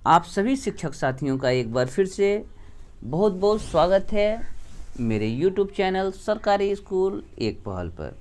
आप सभी शिक्षक साथियों का एक बार फिर से बहुत बहुत स्वागत है मेरे YouTube चैनल सरकारी स्कूल एक पहल पर।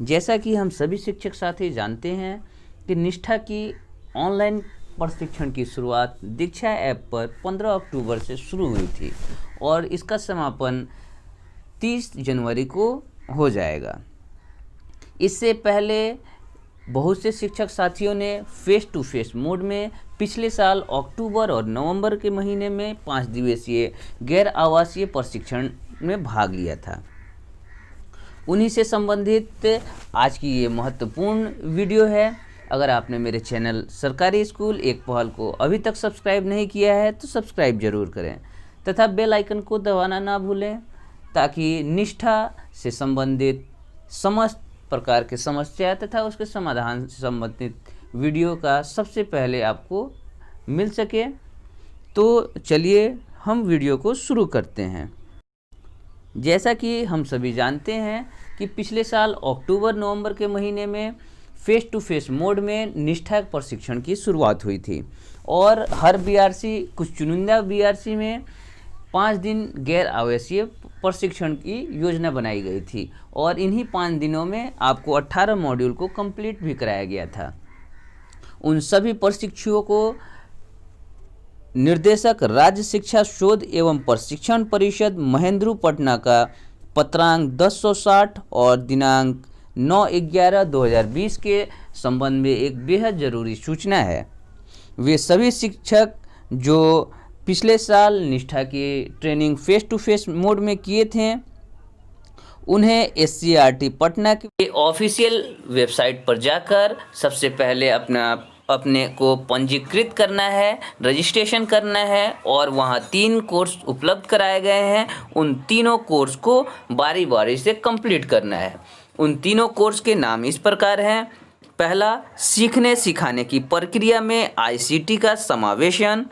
जैसा कि हम सभी शिक्षक साथी जानते हैं कि निष्ठा की ऑनलाइन प्रशिक्षण की शुरुआत दीक्षा ऐप पर 15 अक्टूबर से शुरू हुई थी और इसका समापन 30 जनवरी को हो जाएगा। इससे पहले बहुत से शिक्षक साथियों ने फेस टू फेस मोड में पिछले साल अक्टूबर और नवंबर के महीने में 5 दिवसीय गैर आवासीय प्रशिक्षण में भाग लिया था। उन्हीं से संबंधित आज की ये महत्वपूर्ण वीडियो है। अगर आपने मेरे चैनल सरकारी स्कूल एक पहल को अभी तक सब्सक्राइब नहीं किया है तो सब्सक्राइब जरूर करें तथा बेल आइकन को दबाना ना भूलें ताकि निष्ठा से संबंधित समस्त प्रकार के समस्या तथा उसके समाधान से संबंधित वीडियो का सबसे पहले आपको मिल सके। तो चलिए हम वीडियो को शुरू करते हैं। जैसा कि हम सभी जानते हैं कि पिछले साल अक्टूबर नवंबर के महीने में फेस टू फेस मोड में निष्ठा प्रशिक्षण की शुरुआत हुई थी और हर बीआरसी कुछ चुनिंदा बीआरसी में 5 दिन गैर आवासीय प्रशिक्षण की योजना बनाई गई थी और इन्हीं 5 दिनों में आपको 18 मॉड्यूल को कंप्लीट भी कराया गया था। उन सभी प्रशिक्षुओं को निर्देशक राज्य शिक्षा शोध एवं प्रशिक्षण परिषद महेंद्रू पटना का पत्रांक 1060 और दिनांक 9/11/2020 के संबंध में एक बेहद ज़रूरी सूचना है। वे सभी शिक्षक जो पिछले साल निष्ठा की training face to face mode में किए थे उन्हें SCRT पटना के ऑफिशियल वेबसाइट पर जाकर सबसे पहले अपने को पंजीकृत करना है, रजिस्ट्रेशन करना है और वहाँ 3 कोर्स उपलब्ध कराए गए हैं। उन तीनों कोर्स को बारी बारी से कंप्लीट करना है। उन तीनों कोर्स के नाम इस प्रकार हैं। पहला, सीखने सिखाने की प्रक्रिया में ICT का समावेशन।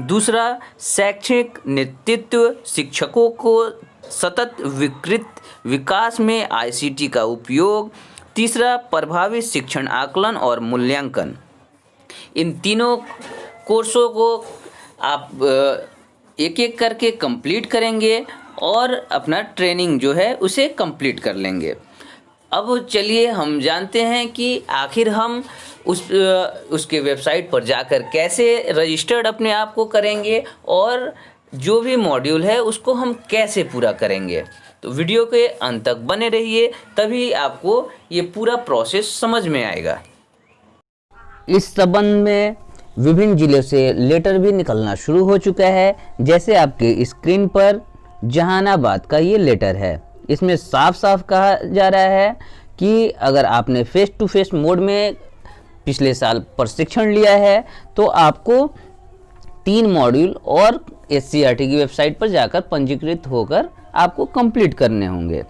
दूसरा, शैक्षिक नेतृत्व, शिक्षकों को सतत विकास में ICT का उपयोग। तीसरा, प्रभावी शिक्षण आकलन और मूल्यांकन। इन तीनों कोर्सों को आप एक एक करके कंप्लीट करेंगे और अपना ट्रेनिंग जो है उसे कंप्लीट कर लेंगे। अब चलिए हम जानते हैं कि आखिर हम उसके वेबसाइट पर जाकर कैसे रजिस्टर्ड अपने आप को करेंगे और जो भी मॉड्यूल है उसको हम कैसे पूरा करेंगे। तो वीडियो के अंत तक बने रहिए, तभी आपको ये पूरा प्रोसेस समझ में आएगा। इस संबंध में विभिन्न जिलों से लेटर भी निकलना शुरू हो चुका है। जैसे आपके स्क्रीन पर जहानाबाद का ये लेटर है। इसमें साफ साफ कहा जा रहा है कि अगर आपने फेस टू फेस मोड में पिछले साल प्रशिक्षण लिया है तो आपको 3 मॉड्यूल और SCRT की वेबसाइट पर जाकर पंजीकृत होकर आपको कंप्लीट करने होंगे।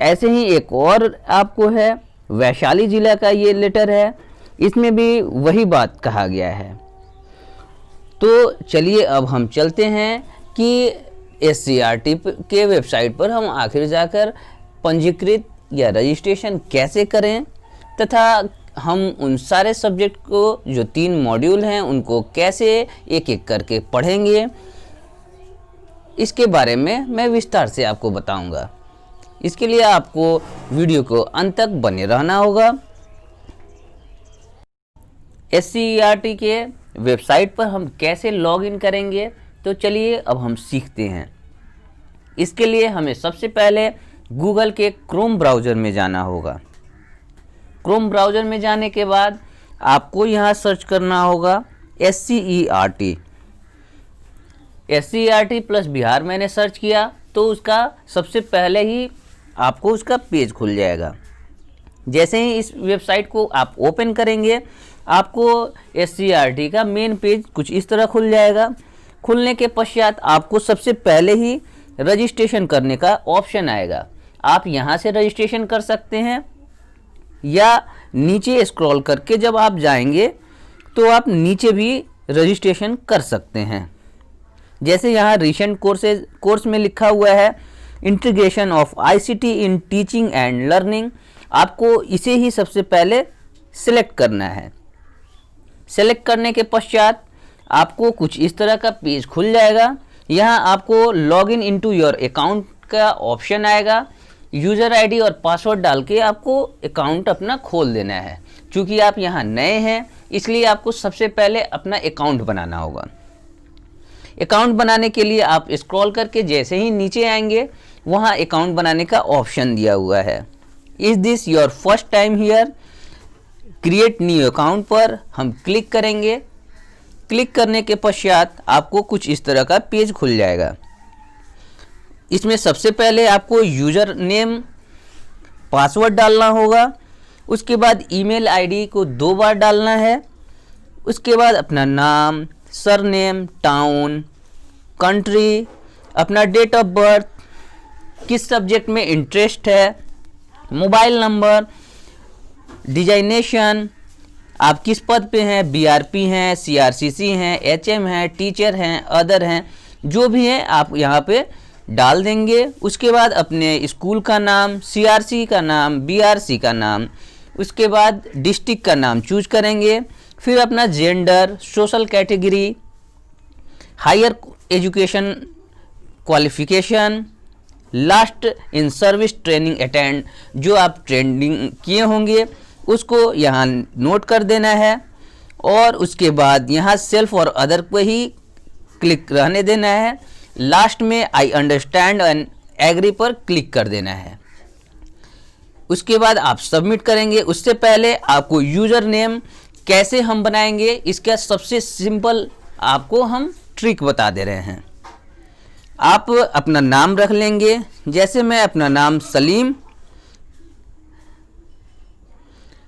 ऐसे ही एक और आपको है, वैशाली जिला का ये लेटर है। इसमें भी वही बात कहा गया है। तो चलिए अब हम चलते हैं कि SCRT के वेबसाइट पर हम आखिर जाकर पंजीकृत या रजिस्ट्रेशन कैसे करें तथा हम उन सारे सब्जेक्ट को जो 3 मॉड्यूल हैं उनको कैसे एक एक करके पढ़ेंगे, इसके बारे में मैं विस्तार से आपको बताऊंगा। इसके लिए आपको वीडियो को अंत तक बने रहना होगा। SCRT के वेबसाइट पर हम कैसे लॉगिन करेंगे तो चलिए अब हम सीखते हैं। इसके लिए हमें सबसे पहले गूगल के क्रोम ब्राउज़र में जाना होगा। क्रोम ब्राउज़र में जाने के बाद आपको यहाँ सर्च करना होगा SCERT। SCERT प्लस बिहार मैंने सर्च किया तो उसका सबसे पहले ही आपको उसका पेज खुल जाएगा। जैसे ही इस वेबसाइट को आप ओपन करेंगे आपको SCERT का मेन पेज कुछ इस तरह खुल जाएगा। खुलने के पश्चात आपको सबसे पहले ही रजिस्ट्रेशन करने का ऑप्शन आएगा। आप यहाँ से रजिस्ट्रेशन कर सकते हैं या नीचे स्क्रॉल करके जब आप जाएंगे तो आप नीचे भी रजिस्ट्रेशन कर सकते हैं। जैसे यहाँ रिसेंट कोर्स में लिखा हुआ है integration of ICT in teaching and learning, आपको इसे ही सबसे पहले सिलेक्ट करना है। सेलेक्ट करने के पश्चात आपको कुछ इस तरह का पेज खुल जाएगा। यहाँ आपको लॉगिन इनटू योर अकाउंट का ऑप्शन आएगा। यूज़र आईडी और पासवर्ड डाल के आपको अकाउंट अपना खोल देना है। क्योंकि आप यहाँ नए हैं इसलिए आपको सबसे पहले अपना अकाउंट बनाना होगा। अकाउंट बनाने के लिए आप स्क्रॉल करके जैसे ही नीचे आएंगे वहाँ अकाउंट बनाने का ऑप्शन दिया हुआ है। Is this your first time here, create new account पर हम क्लिक करेंगे। क्लिक करने के पश्चात आपको कुछ इस तरह का पेज खुल जाएगा। इसमें सबसे पहले आपको यूज़र नेम पासवर्ड डालना होगा। उसके बाद ईमेल आईडी को 2 बार डालना है। उसके बाद अपना नाम, सरनेम, टाउन, कंट्री, अपना डेट ऑफ बर्थ, किस सब्जेक्ट में इंटरेस्ट है, मोबाइल नंबर, डिजाइनेशन, आप किस पद पे हैं, बीआरपी हैं, सीआरसीसी हैं, एचएम हैं, टीचर हैं, अदर हैं, जो भी है आप यहाँ पे डाल देंगे। उसके बाद अपने स्कूल का नाम, सीआरसी का नाम, बीआरसी का नाम, उसके बाद डिस्ट्रिक्ट का नाम चूज करेंगे। फिर अपना gender, social category, higher education qualification, last in service training attend, जो आप ट्रेनिंग किए होंगे उसको यहाँ नोट कर देना है। और उसके बाद यहाँ सेल्फ और अदर पे ही क्लिक रहने देना है। लास्ट में आई अंडरस्टैंड एंड एग्री पर क्लिक कर देना है। उसके बाद आप सबमिट करेंगे। उससे पहले आपको यूज़र नेम कैसे हम बनाएंगे इसका सबसे सिंपल आपको हम ट्रिक बता दे रहे हैं। आप अपना नाम रख लेंगे। जैसे मैं अपना नाम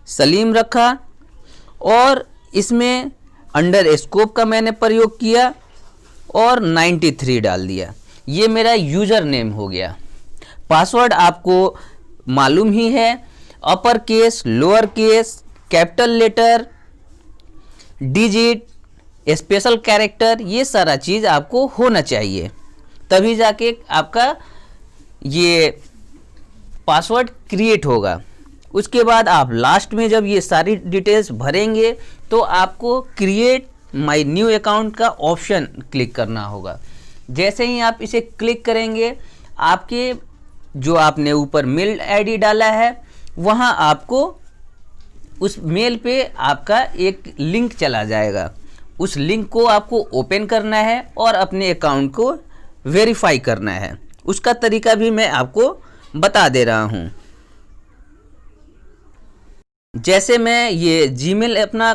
सलीम रखा और इसमें अंडर स्कोप का मैंने प्रयोग किया और 93 डाल दिया। ये मेरा यूज़र नेम हो गया। पासवर्ड आपको मालूम ही है, upper case, lower case, capital letter, digit, special character, ये सारा चीज़ आपको होना चाहिए, तभी जाके आपका ये पासवर्ड क्रिएट होगा। उसके बाद आप लास्ट में जब ये सारी डिटेल्स भरेंगे तो आपको क्रिएट माय न्यू अकाउंट का ऑप्शन क्लिक करना होगा। जैसे ही आप इसे क्लिक करेंगे आपके जो आपने ऊपर मेल आईडी डाला है वहाँ आपको उस मेल पे आपका एक लिंक चला जाएगा। उस लिंक को आपको ओपन करना है और अपने अकाउंट को वेरीफाई करना है। उसका तरीका भी मैं आपको बता दे रहा हूँ। जैसे मैं ये जीमेल अपना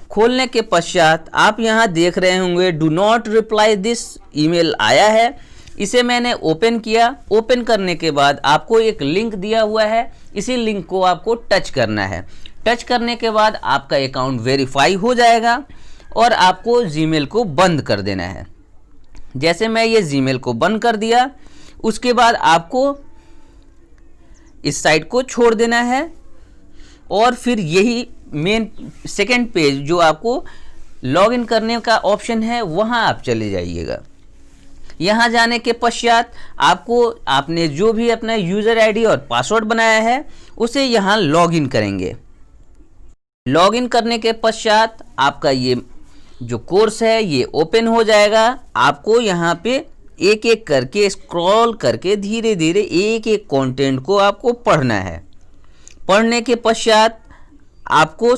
खोलने के पश्चात आप यहाँ देख रहे होंगे do not reply this email आया है। इसे मैंने ओपन किया। ओपन करने के बाद आपको एक लिंक दिया हुआ है, इसी लिंक को आपको टच करना है। टच करने के बाद आपका अकाउंट वेरीफाई हो जाएगा और आपको जीमेल को बंद कर देना है। जैसे मैं ये जीमेल को बंद कर दिया, उसके बाद आपको इस साइट को छोड़ देना है और फिर यही मेन सेकंड पेज जो आपको लॉगिन करने का ऑप्शन है वहाँ आप चले जाइएगा। यहाँ जाने के पश्चात आपको आपने जो भी अपना यूज़र आईडी और पासवर्ड बनाया है उसे यहाँ लॉगिन करेंगे। लॉगिन करने के पश्चात आपका ये जो कोर्स है ये ओपन हो जाएगा। आपको यहाँ पे एक एक करके स्क्रॉल करके धीरे धीरे एक एक कंटेंट को आपको पढ़ना है। पढ़ने के पश्चात आपको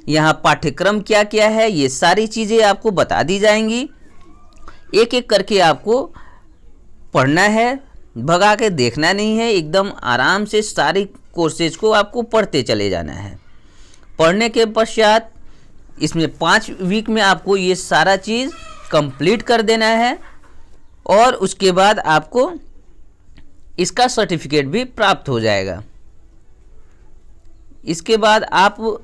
यहाँ पाठ्यक्रम क्या क्या है ये सारी चीज़ें आपको बता दी जाएंगी। एक एक करके आपको पढ़ना है, भगा के देखना नहीं है, एकदम आराम से सारी कोर्सेज को आपको पढ़ते चले जाना है। पढ़ने के पश्चात इसमें 5 वीक में आपको ये सारा चीज़ कंप्लीट कर देना है और उसके बाद आपको इसका सर्टिफिकेट भी प्राप्त हो जाएगा। इसके बाद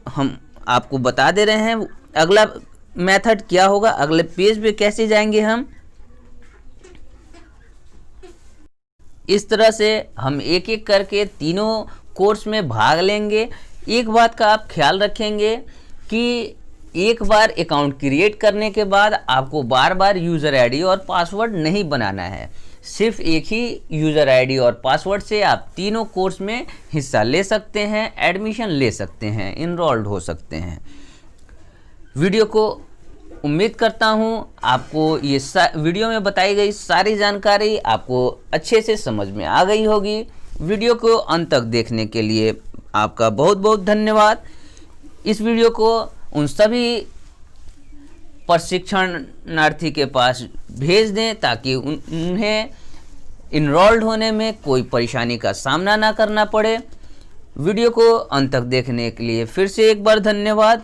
हम आपको बता दे रहे हैं अगला मेथड क्या होगा, अगले पेज पे कैसे जाएंगे हम। इस तरह से हम एक एक करके तीनों कोर्स में भाग लेंगे। एक बात का आप ख्याल रखेंगे कि एक बार अकाउंट क्रिएट करने के बाद आपको बार बार यूज़र आईडी और पासवर्ड नहीं बनाना है। सिर्फ एक ही यूज़र आईडी और पासवर्ड से आप तीनों कोर्स में हिस्सा ले सकते हैं, एडमिशन ले सकते हैं, इनरोल्ड हो सकते हैं। वीडियो को उम्मीद करता हूँ आपको ये वीडियो में बताई गई सारी जानकारी आपको अच्छे से समझ में आ गई होगी। वीडियो को अंत तक देखने के लिए आपका बहुत बहुत धन्यवाद। इस वीडियो को उन सभी प्रशिक्षणार्थी के पास भेज दें ताकि उन्हें इनरोल्ड होने में कोई परेशानी का सामना ना करना पड़े। वीडियो को अंत तक देखने के लिए फिर से एक बार धन्यवाद।